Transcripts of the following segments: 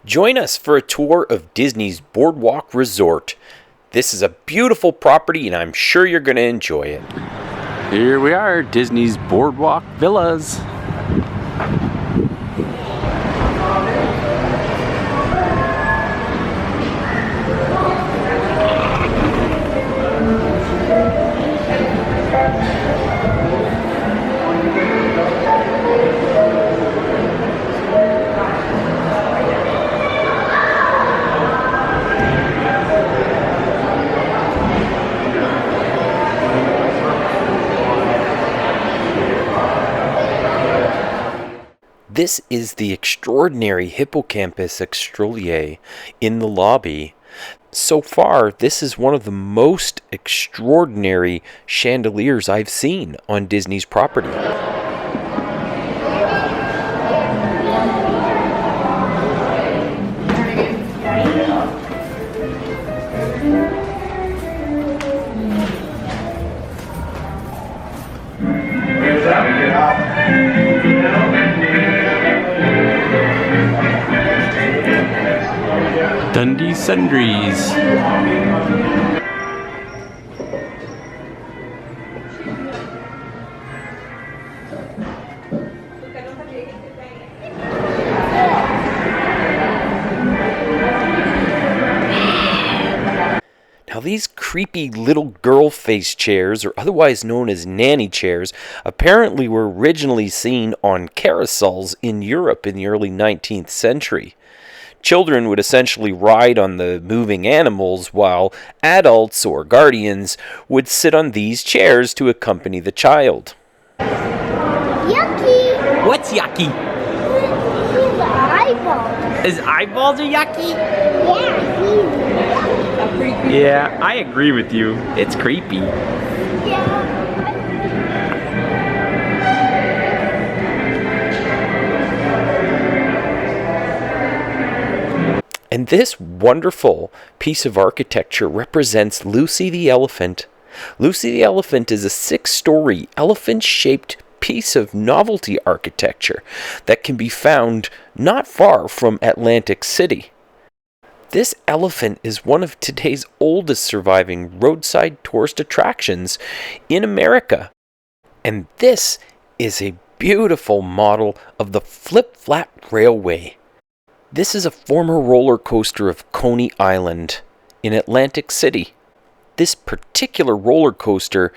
Join us for a tour of Disney's Boardwalk Resort. This is a beautiful property and I'm sure you're going to enjoy it. Here we are, Disney's Boardwalk Villas. This is the extraordinary Hippocampus extrolier in the lobby. So far, this is one of the most extraordinary chandeliers I've seen on Disney's property. Dundee Sundries. Now these creepy little girl face chairs, or otherwise known as nanny chairs, apparently were originally seen on carousels in Europe in the early 19th century. Children would essentially ride on the moving animals while adults or guardians would sit on these chairs to accompany the child. Yucky! What's yucky? His eyeballs. His eyeballs are yucky? Yeah, Yeah, I agree with you. It's creepy. Yeah. And this wonderful piece of architecture represents Lucy the Elephant. Lucy the Elephant is a 6-story elephant-shaped piece of novelty architecture that can be found not far from Atlantic City. This elephant is one of today's oldest surviving roadside tourist attractions in America. And this is a beautiful model of the Flip-Flap Railway. This is a former roller coaster of Coney Island in Atlantic City. This particular roller coaster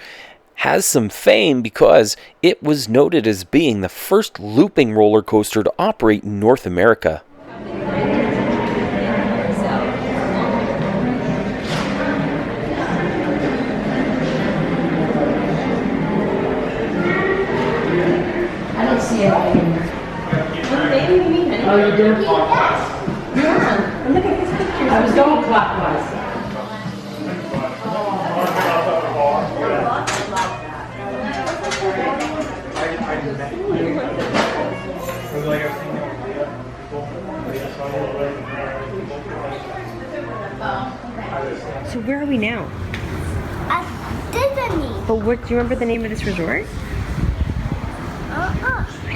has some fame because it was noted as being the first looping roller coaster to operate in North America. I don't see it. Oh, you do? Yeah. And look at his pictures. I was going clockwise. So where are we now? At Disney. But what, do you remember the name of this resort?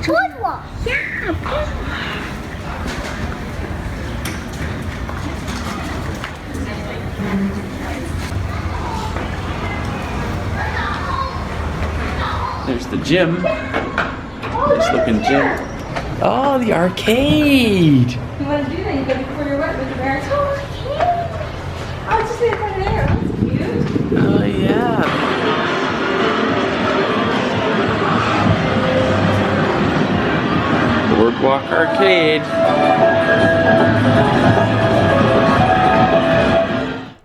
Boardwalk. Yeah, Boardwalk. There's the gym. Nice looking gym. Oh, the arcade! You want to do that? You got to before you're wet with your parents. Oh, okay. Oh, it's just right there. That's cute. Oh, yeah. Boardwalk Arcade.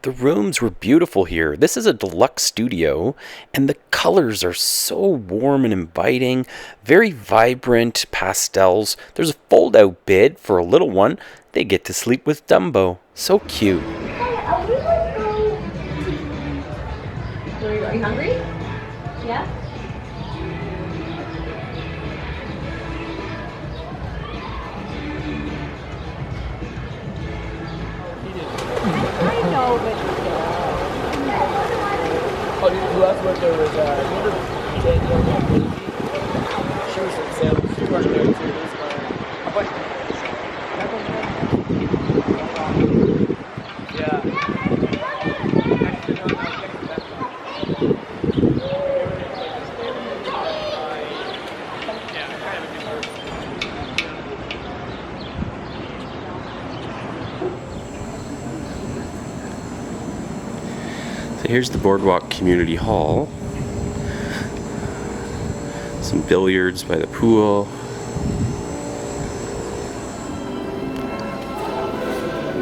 The rooms were beautiful here. This is a deluxe studio, and the colors are so warm and inviting. Very vibrant pastels. There's a fold-out bed for a little one. They get to sleep with Dumbo. So cute. Are you hungry? Yeah? I know, but... Oh, you left when there was, remember Danielle and Baby? She was in sales. She was married to this, a bunch of So here's the Boardwalk Community Hall. Some billiards by the pool.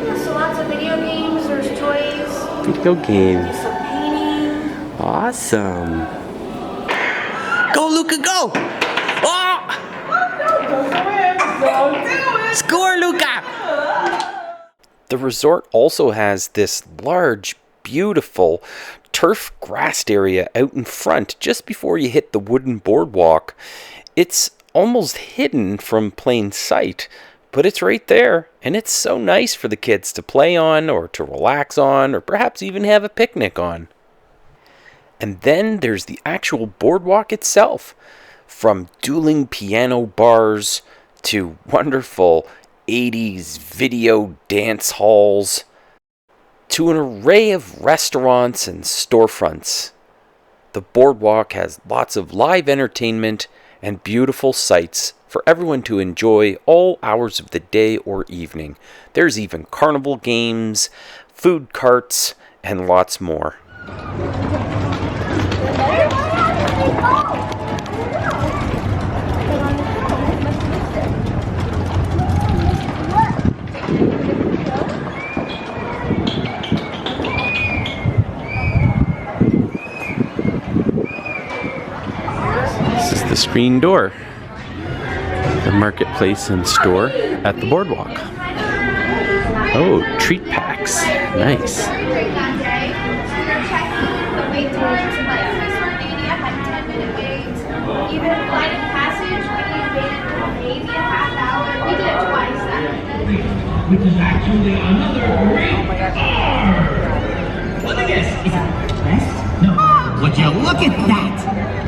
Yeah, so lots of video games, there's toys, Video games. some painting. Awesome. Go, Luca, go! Oh! Score, Luca! The resort also has this large, beautiful turf grassed area out in front just before you hit the wooden boardwalk. It's almost hidden from plain sight, but it's right there, and it's so nice for the kids to play on or to relax on or perhaps even have a picnic on. And then there's the actual boardwalk itself, from dueling piano bars to wonderful 80s video dance halls to an array of restaurants and storefronts. The boardwalk has lots of live entertainment and beautiful sights for everyone to enjoy all hours of the day or evening. There's even carnival games, food carts, and lots more. This is the screen door, the marketplace and store at the boardwalk. Oh, treat packs. Nice. Which is actually another great car. Let me guess, is it best? No. Would you look at that?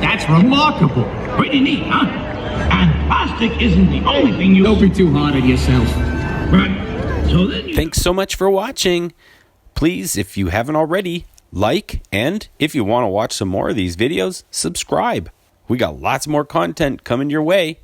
That's remarkable. Pretty neat, huh? And plastic isn't the only thing you... Don't be too hard on yourself. Right. So then you... Thanks so much for watching. Please, if you haven't already, like, and if you want to watch some more of these videos, subscribe. We got lots more content coming your way.